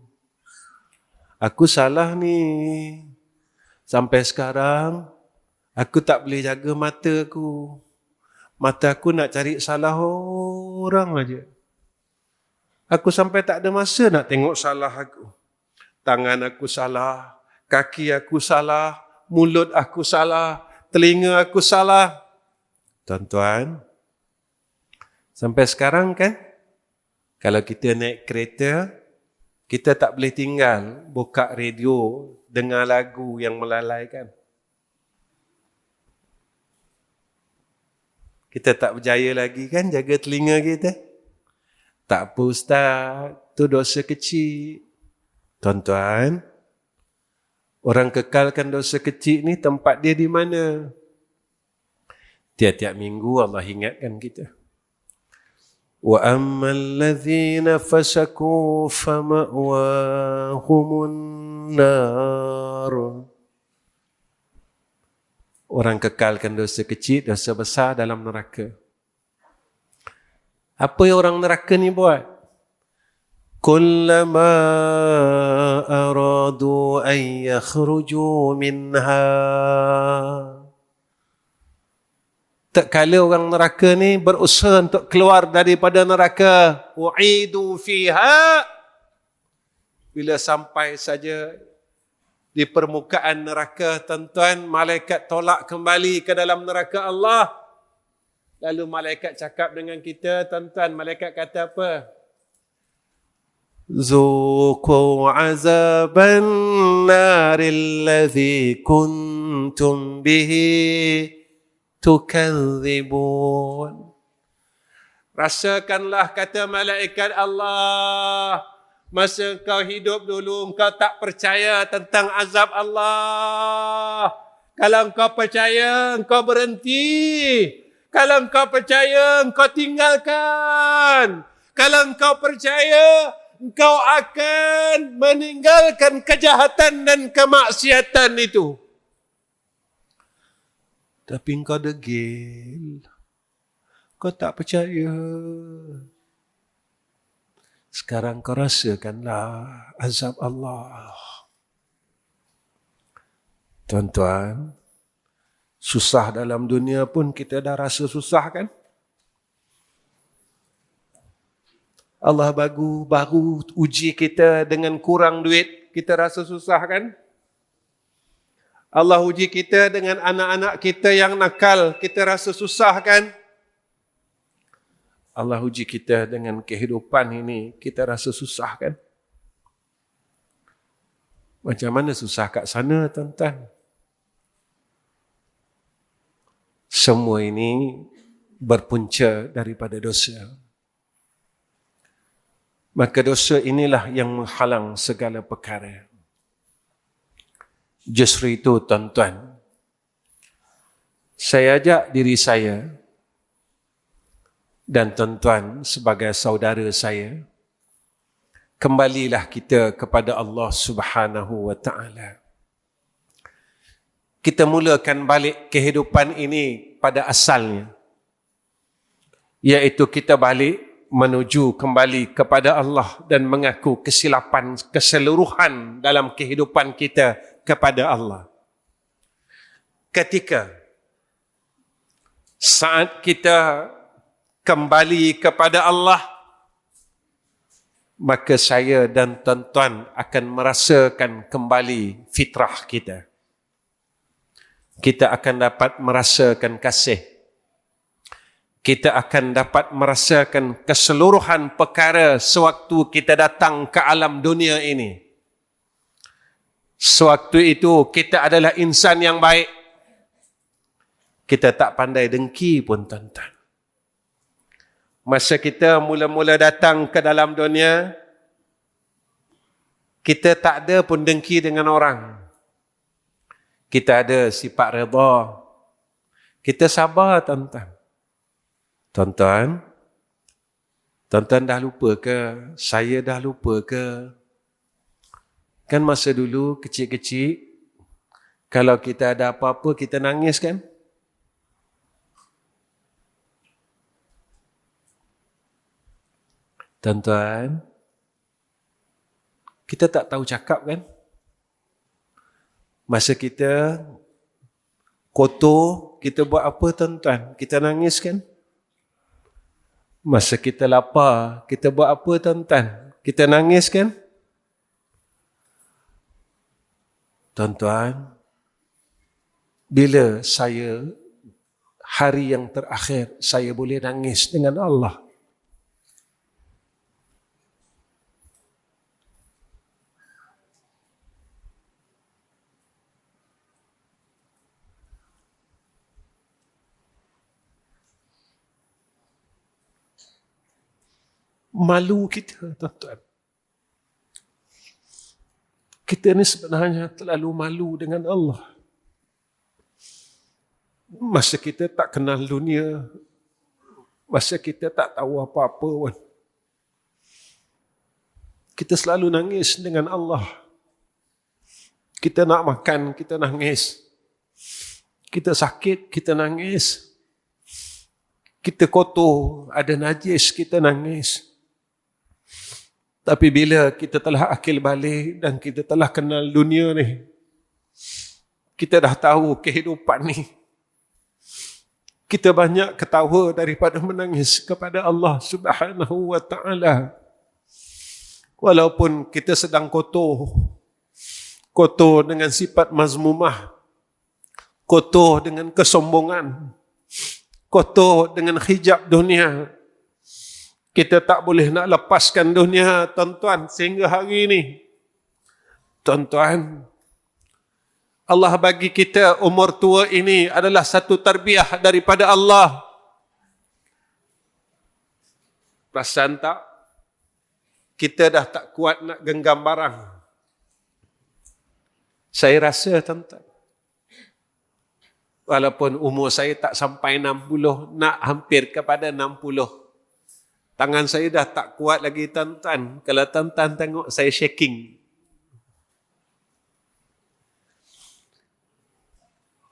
Aku salah ni. Sampai sekarang, aku tak boleh jaga mata aku. Mata aku nak cari salah orang aja. Aku sampai tak ada masa nak tengok salah aku. Tangan aku salah, kaki aku salah, mulut aku salah, telinga aku salah. Tuan-tuan, sampai sekarang kan, kalau kita naik kereta, kita tak boleh tinggal buka radio, dengar lagu yang melalaikan. Kita tak berjaya lagi kan jaga telinga kita. Tak apa Ustaz, tu dosa kecil. Tuan-tuan, orang kekalkan dosa kecil ni tempat dia di mana? Tiap-tiap minggu Allah ingatkan kita. Wa ammal ladzina fasaku fama'wahumun nar. Orang kekalkan dosa kecil, dosa besar dalam neraka. Apa yang orang neraka ni buat? Kullama aradu an yakhruju minha. Tak kala orang neraka ni berusaha untuk keluar daripada neraka, u'idu fiha. Bila sampai saja di permukaan neraka, tuan-tuan, malaikat tolak kembali ke dalam neraka Allah. Lalu malaikat cakap dengan kita, tuan-tuan, malaikat kata apa? Zuqu azaban naril ladzi kuntum bihi tukadzibun. Rasakanlah, kata malaikat Allah, masa kau hidup dulu, kau tak percaya tentang azab Allah. Kalau kau percaya, kau berhenti. Kalau kau percaya, kau tinggalkan. Kalau kau percaya, engkau akan meninggalkan kejahatan dan kemaksiatan itu. Tapi engkau degil. Kau tak percaya. Sekarang kau rasakanlah azab Allah. Tuan-tuan, susah dalam dunia pun kita dah rasa susah kan? Allah baru uji kita dengan kurang duit, kita rasa susah kan? Allah uji kita dengan anak-anak kita yang nakal, kita rasa susah kan? Allah uji kita dengan kehidupan ini, kita rasa susah kan? Macam mana susah kat sana, tuan-tuan? Semua ini berpunca daripada dosa. Maka dosa inilah yang menghalang segala perkara. Justru itu tuan-tuan, saya ajak diri saya dan tuan-tuan sebagai saudara saya, kembalilah kita kepada Allah Subhanahu wa Ta'ala. Kita mulakan balik kehidupan ini pada asalnya, iaitu kita balik menuju kembali kepada Allah dan mengaku kesilapan keseluruhan dalam kehidupan kita kepada Allah. Ketika saat kita kembali kepada Allah, maka saya dan tuan-tuan akan merasakan kembali fitrah kita. Kita akan dapat merasakan kasih. Kita akan dapat merasakan keseluruhan perkara sewaktu kita datang ke alam dunia ini. Sewaktu itu kita adalah insan yang baik. Kita tak pandai dengki pun tuan-tuan. Masa kita mula-mula datang ke dalam dunia, kita tak ada pun dengki dengan orang. Kita ada sifat redha. Kita sabar tuan-tuan. Tuan-tuan, tuan-tuan dah lupa ke? Saya dah lupa ke? Kan masa dulu kecil-kecil, kalau kita ada apa-apa, kita nangis kan? Tuan-tuan, kita tak tahu cakap kan? Masa kita kotor, kita buat apa tuan-tuan? Kita nangis kan? Masa kita lapar, kita buat apa tuan-tuan? Kita nangis kan? Tuan-tuan, bila hari yang terakhir, saya boleh nangis dengan Allah. Malu kita, tuan-tuan. Kita ni sebenarnya terlalu malu dengan Allah. Masa kita tak kenal dunia, masa kita tak tahu apa-apa pun, kita selalu nangis dengan Allah. Kita nak makan, kita nangis. Kita sakit, kita nangis. Kita kotor, ada najis, kita nangis. Tapi bila kita telah akil balik dan kita telah kenal dunia ni, kita dah tahu kehidupan ni, kita banyak ketawa daripada menangis kepada Allah Subhanahu wa Ta'ala. Walaupun kita sedang kotor dengan sifat mazmumah, kotor dengan kesombongan, kotor dengan hijab dunia, kita tak boleh nak lepaskan dunia, tuan-tuan, sehingga hari ini. Tuan-tuan, Allah bagi kita umur tua ini adalah satu tarbiyah daripada Allah. Perasan tak? Kita dah tak kuat nak genggam barang. Saya rasa, tuan-tuan, walaupun umur saya tak sampai 60, nak hampir kepada 60, tangan saya dah tak kuat lagi, tuan-tuan. Kalau tuan-tuan tengok saya shaking.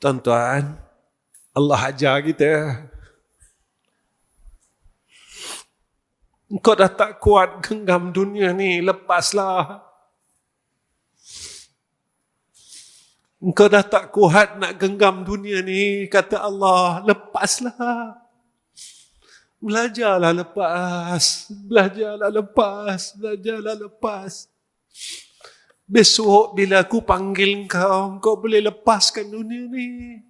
Tuan-tuan, Allah ajar kita. Engkau dah tak kuat genggam dunia ni, lepaslah. Engkau dah tak kuat nak genggam dunia ni, kata Allah, lepaslah. Belajarlah lepas, belajarlah lepas, belajarlah lepas. Besok bila aku panggil kau boleh lepaskan dunia ni.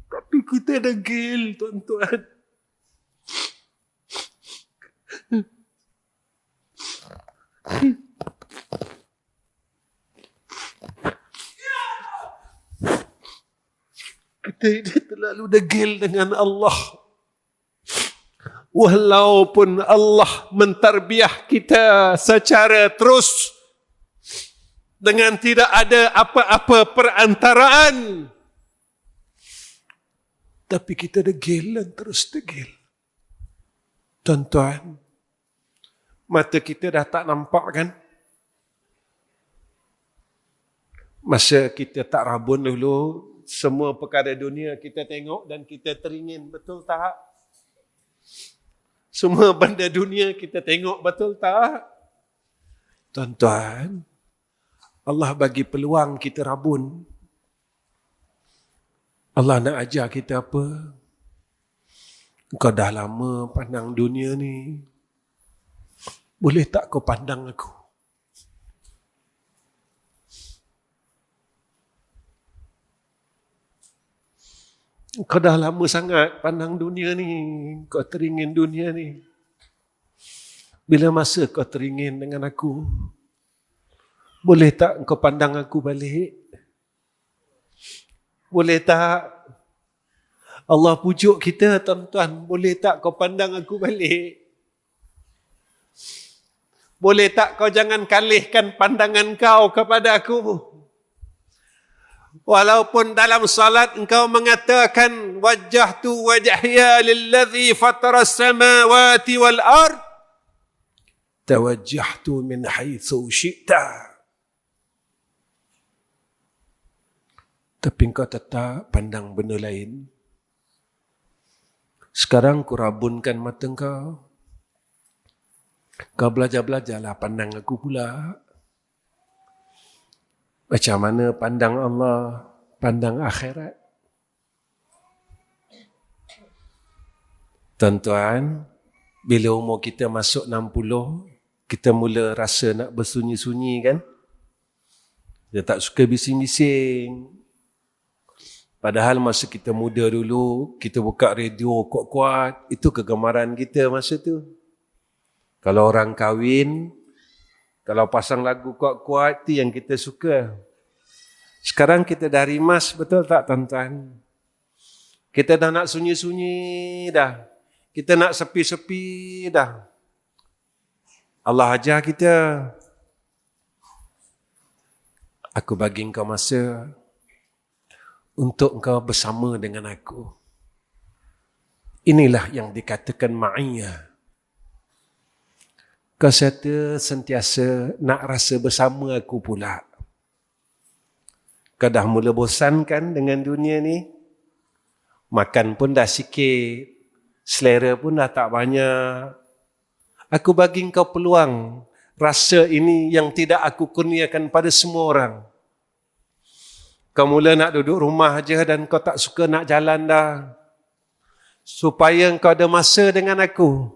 Tapi kita degil, tuan-tuan. Kita kita ini terlalu degil dengan Allah. Walaupun Allah mentarbiah kita secara terus dengan tidak ada apa-apa perantaraan, tapi kita degil dan terus degil. Tuan-tuan, mata kita dah tak nampak kan? Masa kita tak rabun dulu, semua perkara dunia kita tengok dan kita teringin, betul tak? Semua benda dunia kita tengok, betul tak? Tuan-tuan, Allah bagi peluang kita rabun. Allah nak ajar kita apa? Kau dah lama pandang dunia ni. Boleh tak kau pandang aku? Kau dah lama sangat pandang dunia ni. Kau teringin dunia ni. Bila masa kau teringin dengan aku? Boleh tak kau pandang aku balik? Boleh tak? Allah pujuk kita, tuan-tuan. Boleh tak kau pandang aku balik? Boleh tak kau jangan kalihkan pandangan kau kepada aku? Walaupun dalam salat engkau mengatakan wajjahtu wajhiya lillazi fatara as-samawati wal ard tawajjahtu min haitsu syi'ta, tapi engkau tetap pandang benda lain. Sekarang ku rabunkan mata engkau, kau belajar-belajarlah pandang aku pula. Macam mana pandang Allah, pandang akhirat. Tuan-tuan, bila umur kita masuk 60, kita mula rasa nak bersunyi-sunyi kan? Kita tak suka bising-bising. Padahal masa kita muda dulu, kita buka radio kuat-kuat, itu kegemaran kita masa tu. Kalau orang kahwin, kalau pasang lagu kuat-kuat, itu yang kita suka. Sekarang kita dah rimas, betul tak tuan-tuan? Kita dah nak sunyi-sunyi dah. Kita nak sepi-sepi dah. Allah ajar kita. Aku bagi engkau masa untuk engkau bersama dengan aku. Inilah yang dikatakan ma'iyah. Kau sentiasa nak rasa bersama aku pula. Kau dah mula bosan kan dengan dunia ni? Makan pun dah sikit. Selera pun dah tak banyak. Aku bagi kau peluang. Rasa ini yang tidak aku kurniakan pada semua orang. Kau mula nak duduk rumah aja dan kau tak suka nak jalan dah. Supaya kau ada masa dengan aku.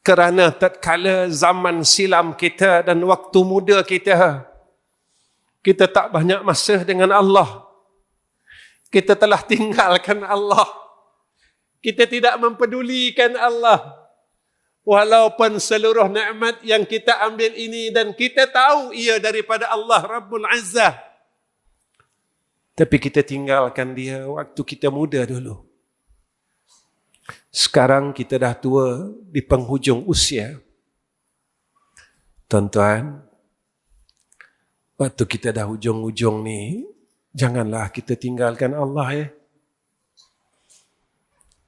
Kerana tatkala zaman silam kita dan waktu muda kita, kita tak banyak masa dengan Allah. Kita telah tinggalkan Allah. Kita tidak mempedulikan Allah. Walaupun seluruh nikmat yang kita ambil ini dan kita tahu ia daripada Allah Rabbul Izzah. Tapi kita tinggalkan dia waktu kita muda dulu. Sekarang kita dah tua di penghujung usia. Tuan-tuan, waktu kita dah hujung-hujung ni, janganlah kita tinggalkan Allah ya.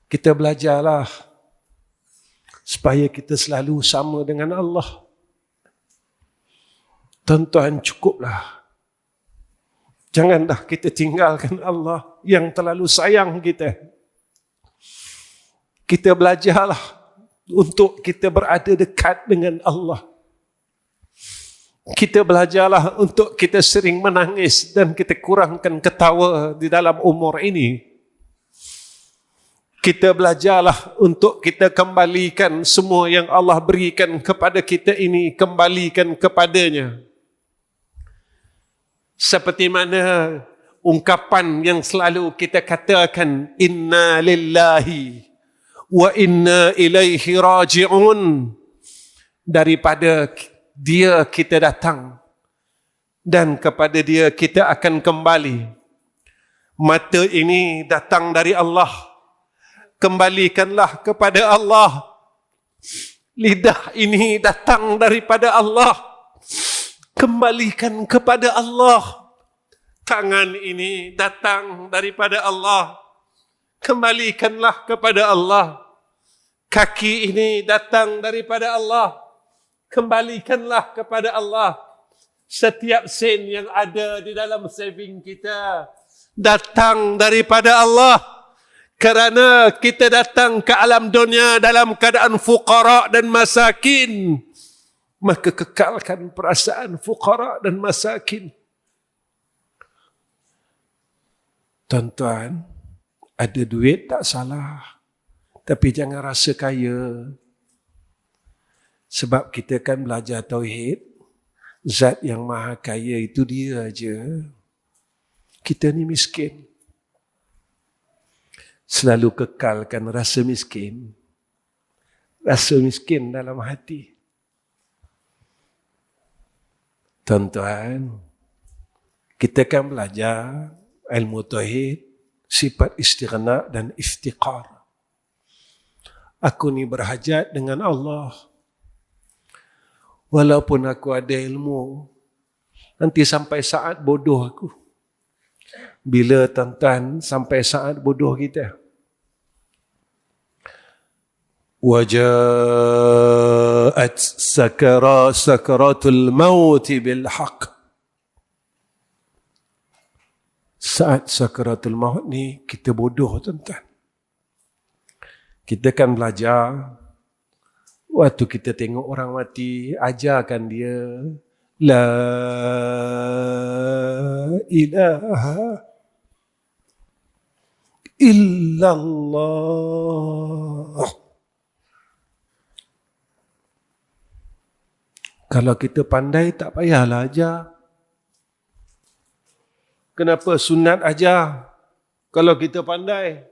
Kita belajarlah supaya kita selalu sama dengan Allah. Tuan-tuan, cukuplah. Janganlah kita tinggalkan Allah yang terlalu sayang kita. Kita belajarlah untuk kita berada dekat dengan Allah. Kita belajarlah untuk kita sering menangis dan kita kurangkan ketawa di dalam umur ini. Kita belajarlah untuk kita kembalikan semua yang Allah berikan kepada kita ini, kembalikan kepadanya. Seperti mana ungkapan yang selalu kita katakan, inna lillahi wa inna ilaihi raji'un. Daripada dia kita datang dan kepada dia kita akan kembali. Mata ini datang dari Allah, kembalikanlah kepada Allah. Lidah ini datang daripada Allah, kembalikan kepada Allah. Tangan ini datang daripada Allah, kembalikanlah kepada Allah. Kaki ini datang daripada Allah, kembalikanlah kepada Allah. Setiap sen yang ada di dalam saving kita datang daripada Allah. Kerana kita datang ke alam dunia dalam keadaan fuqara dan masakin, maka kekalkan perasaan fuqara dan masakin. Tuan-tuan, ada duit tak salah, tapi jangan rasa kaya. Sebab kita kan belajar tauhid, zat yang maha kaya itu dia aja. Kita ni miskin. Selalu kekalkan rasa miskin. Rasa miskin dalam hati. Tuan-tuan, kita kan belajar ilmu tauhid, sifat istighna dan iftiqar. Aku ni berhajat dengan Allah. Walaupun aku ada ilmu, nanti sampai saat bodoh aku. Bila tuan-tuan sampai saat bodoh kita? وَجَاءَتْ سَكَرَاتُ الْمَوْتِ بِالْحَقِّ. Saat sakaratul maut ni kita bodoh tuan-tuan. Kita kan belajar, waktu kita tengok orang mati, ajarkan dia La ilaha illallah. Kalau kita pandai tak payahlah ajar. Kenapa sunat ajar kalau kita pandai?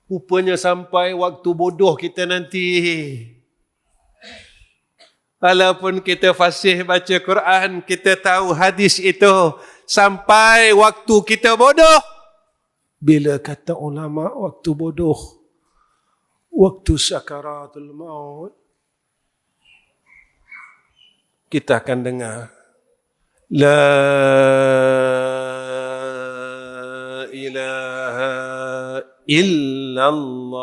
Rupanya sampai waktu bodoh kita nanti. Walaupun kita fasih baca Quran, kita tahu hadis itu, sampai waktu kita bodoh. Bila kata ulama waktu bodoh, waktu sakaratul maut, kita akan dengar La ilaha illallah.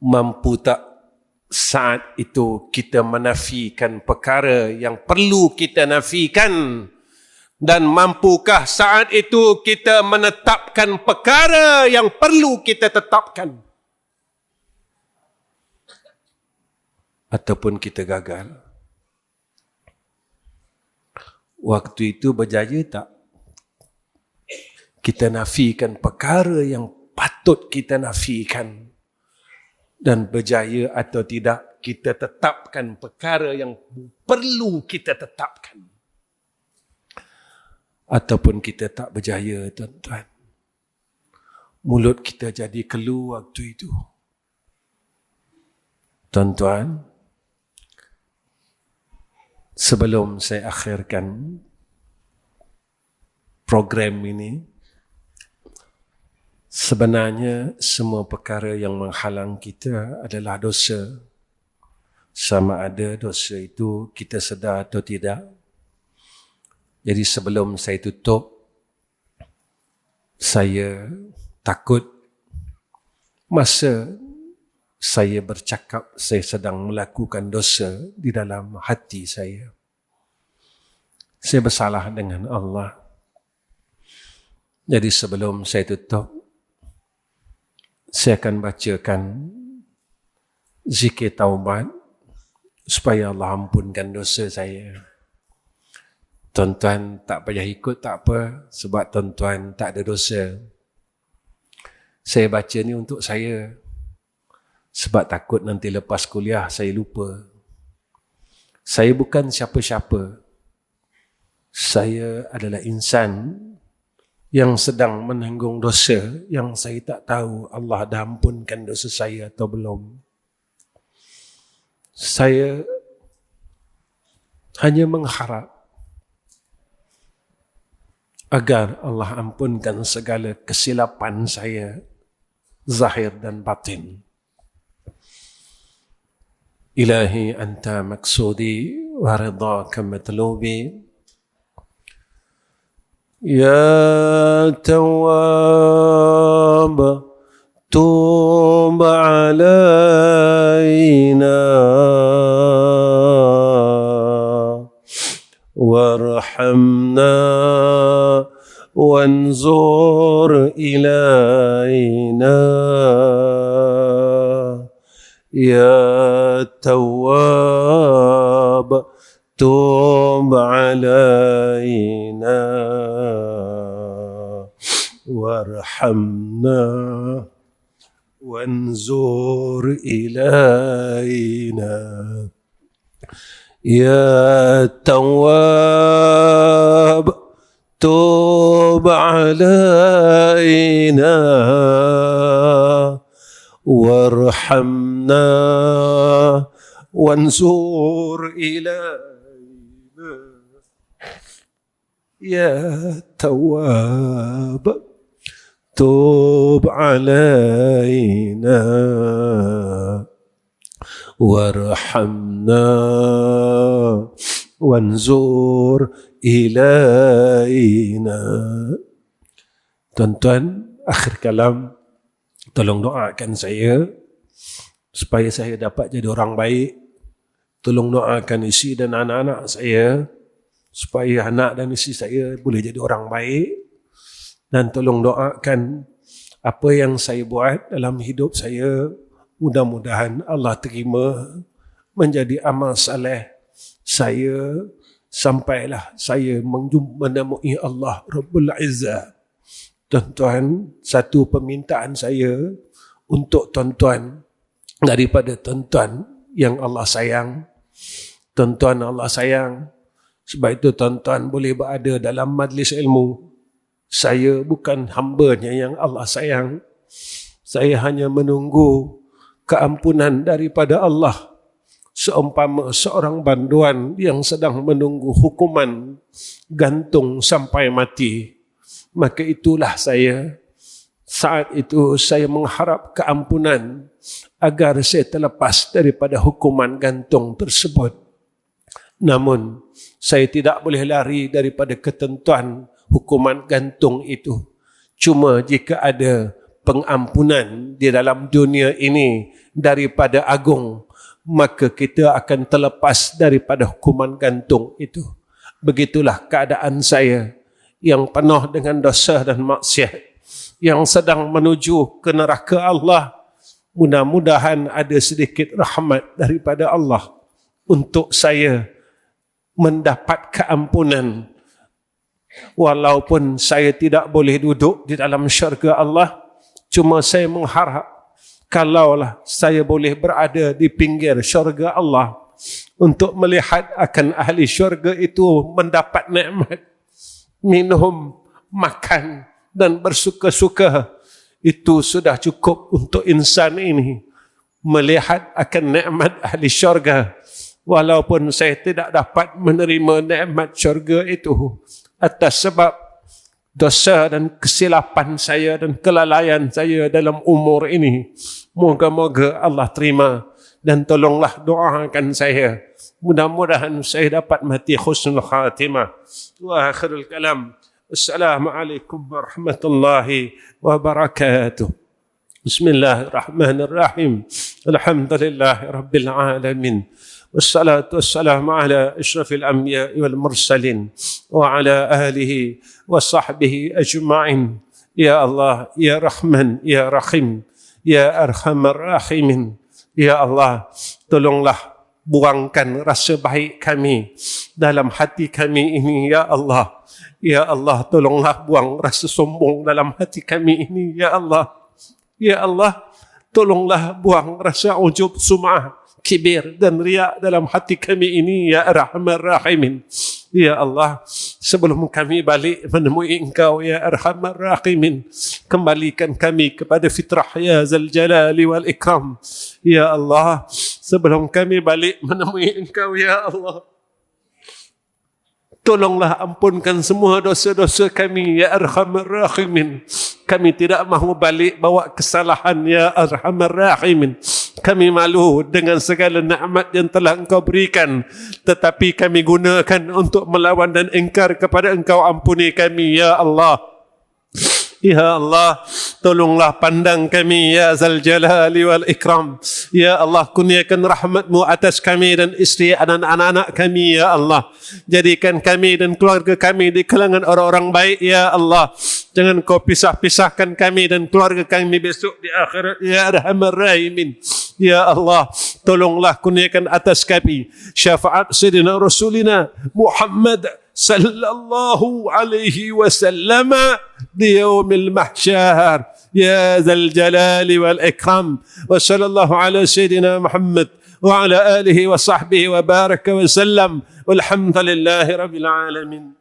Mampu tak saat itu kita menafikan perkara yang perlu kita nafikan? Dan mampukah saat itu kita menetapkan perkara yang perlu kita tetapkan? Ataupun kita gagal? Waktu itu berjaya tak? Kita nafikan perkara yang patut kita nafikan. Dan berjaya atau tidak, kita tetapkan perkara yang perlu kita tetapkan. Ataupun kita tak berjaya, tuan-tuan. Mulut kita jadi kelu waktu itu. Tuan-tuan, sebelum saya akhirkan program ini, sebenarnya semua perkara yang menghalang kita adalah dosa. Sama ada dosa itu kita sedar atau tidak. Jadi sebelum saya tutup, saya takut masa saya bercakap saya sedang melakukan dosa di dalam hati saya. Saya bersalah dengan Allah. Jadi sebelum saya tutup, saya akan bacakan zikir taubat supaya Allah ampunkan dosa saya. Tuan-tuan tak payah ikut tak apa, sebab tuan-tuan tak ada dosa. Saya baca ni untuk saya, sebab takut nanti lepas kuliah saya lupa. Saya bukan siapa-siapa. Saya adalah insan yang sedang menanggung dosa yang saya tak tahu Allah dah ampunkan dosa saya atau belum. Saya hanya mengharap agar Allah ampunkan segala kesilapan saya zahir dan batin. Ilahi anta maksudi wa ridhaka matlubi, ya Tawwab tub alaina warhamna wanzur ilaina ya Tawwab tub alaina warhamna wanzur ilaina ya Tawwab tub alaina warhamna wanzur ilaina ya Tawwab tub alaina warhamna wanzur ilaina. Tuan-tuan, akhir kalam, tolong doakan saya supaya saya dapat jadi orang baik. Tolong doakan isteri dan anak-anak saya supaya anak dan isteri saya boleh jadi orang baik. Dan tolong doakan apa yang saya buat dalam hidup saya, mudah-mudahan Allah terima menjadi amal saleh saya sampailah saya menemui Allah Rabbul Izzah. Tuan-tuan, satu permintaan saya untuk tuan-tuan daripada tuan-tuan yang Allah sayang. Tuan-tuan Allah sayang, sebab itu tuan-tuan boleh berada dalam majlis ilmu. Saya bukan hamba-Nya yang Allah sayang. Saya hanya menunggu keampunan daripada Allah. Seumpama seorang banduan yang sedang menunggu hukuman gantung sampai mati. Maka itulah saya. Saat itu saya mengharap keampunan agar saya terlepas daripada hukuman gantung tersebut. Namun saya tidak boleh lari daripada ketentuan hukuman gantung itu. Cuma jika ada pengampunan di dalam dunia ini daripada agung, maka kita akan terlepas daripada hukuman gantung itu. Begitulah keadaan saya yang penuh dengan dosa dan maksiat, yang sedang menuju ke neraka Allah. Mudah-mudahan ada sedikit rahmat daripada Allah untuk saya mendapat keampunan. Walaupun saya tidak boleh duduk di dalam syurga Allah, cuma saya mengharap kalaulah saya boleh berada di pinggir syurga Allah untuk melihat akan ahli syurga itu mendapat nikmat, minum, makan dan bersuka-suka, itu sudah cukup untuk insan ini melihat akan nikmat ahli syurga. Walaupun saya tidak dapat menerima nikmat syurga itu atas sebab dosa dan kesilapan saya dan kelalaian saya dalam umur ini, moga-moga Allah terima dan tolonglah doakan saya. Mudah-mudahan saya dapat mati husnul khatimah. Wa akhirul kalam. Assalamualaikum warahmatullahi wabarakatuh. Bismillahirrahmanirrahim. Alhamdulillahi rabbil alamin. Wassalatu wassalamu ala asyrafil anbiya'i wal mursalin wa ala alihi wa sahbihi ajma'in. Ya Allah, Ya Rahman, Ya Rahim, Ya Arhamar Rahimin. Ya Allah, tolonglah buangkan rasa baik kami dalam hati kami ini, Ya Allah. Ya Allah, tolonglah buang rasa sombong dalam hati kami ini, Ya Allah. Ya Allah, tolonglah buang rasa ujub, sum'ah, kibir dan riak dalam hati kami ini, Ya Arhamar Rahimin. Ya Allah, sebelum kami balik menemui Engkau, Ya Arhamar Rahimin, kembalikan kami kepada fitrah, Ya Zal Jalali wal Ikram. Ya Allah, sebelum kami balik menemui Engkau, Ya Allah, Tolonglah ampunkan semua dosa-dosa kami, ya Arhamar Rahimin. Kami tidak mahu balik bawa kesalahan, ya Arhamar Rahimin. Kami malu dengan segala nikmat yang telah Engkau berikan, tetapi kami gunakan untuk melawan dan ingkar kepada Engkau. Ampuni kami, ya Allah. Ya Allah, tolonglah pandang kami, ya Zal Jalali wal Ikram. Ya Allah, kurniakan rahmat-Mu atas kami dan isteri dan anak-anak kami, ya Allah. Jadikan kami dan keluarga kami di kalangan orang-orang baik, ya Allah. Jangan Kau pisah-pisahkan kami dan keluarga kami besok di akhirat, ya Arhamar Rahimin. Ya Allah, tolonglah kurniakan atas kami syafaat Sayyidina Rasulina Muhammad sallallahu alaihi wasallam di yaumil mahsyar, ya Zal Jalali wal Ikram. Wa sallallahu ala Sayyidina Muhammad wa ala alihi wa sahbihi wa baraka wa sallam. Walhamdulillahi rabbil alamin.